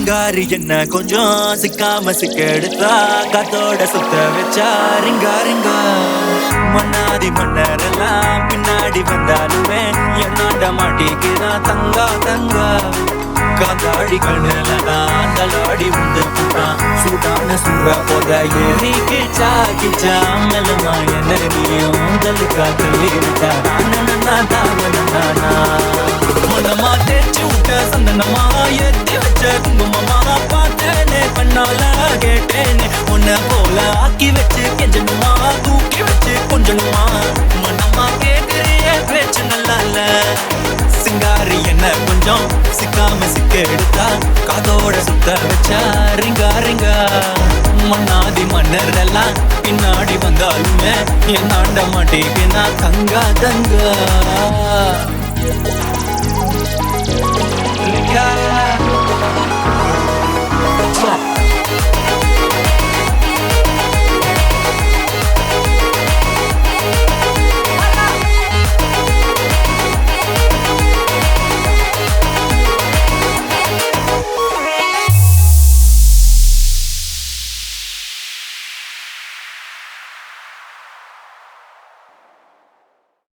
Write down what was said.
சிங்காரி என்ன கொஞ்சம் சிக்காம சிக்கெடுத்தா காத்தோட சுத்த வச்சா ரிங்கா ரிங்கா மன்னாதி மன்னரெல்லாம் பின்னாடி வந்தாலுமே என்னாண்ட மாட்டிக்குதான் தங்கா தங்கா காந்தாடி கண்ணுலதான் தலாடி வந்து புட்டான் சூடான சூறா போத ஏறி கிச்சா கிச்சா மெல்லமா என்ன நீயும் தள்ளுக்கா தள்ளி விட்டா மனமா தேய்ச்சி விட்ட சந்தனமா ஏத்தி வச்ச குங்குமமா பார்த்தேனே கண்ணால கேட்டேனே உன்னை போல ஆக்கி வச்சு கெஞ்சணுமா தூக்கி வச்சு கொஞ்சணுமா மனமா கேட்கிறிய பேச்சு நல்லால சிங்காரி என்ன கொஞ்சம் சிக்காம சிக்க எடுத்தா காதோட சுத்த வச்சா ரிங்கா ரிங்கா மன்னாதி மன்னர் எல்லாம் பின்னாடி வந்தாலுமே என்னாண்ட மாட்டேங்க நான் தங்கா தங்கா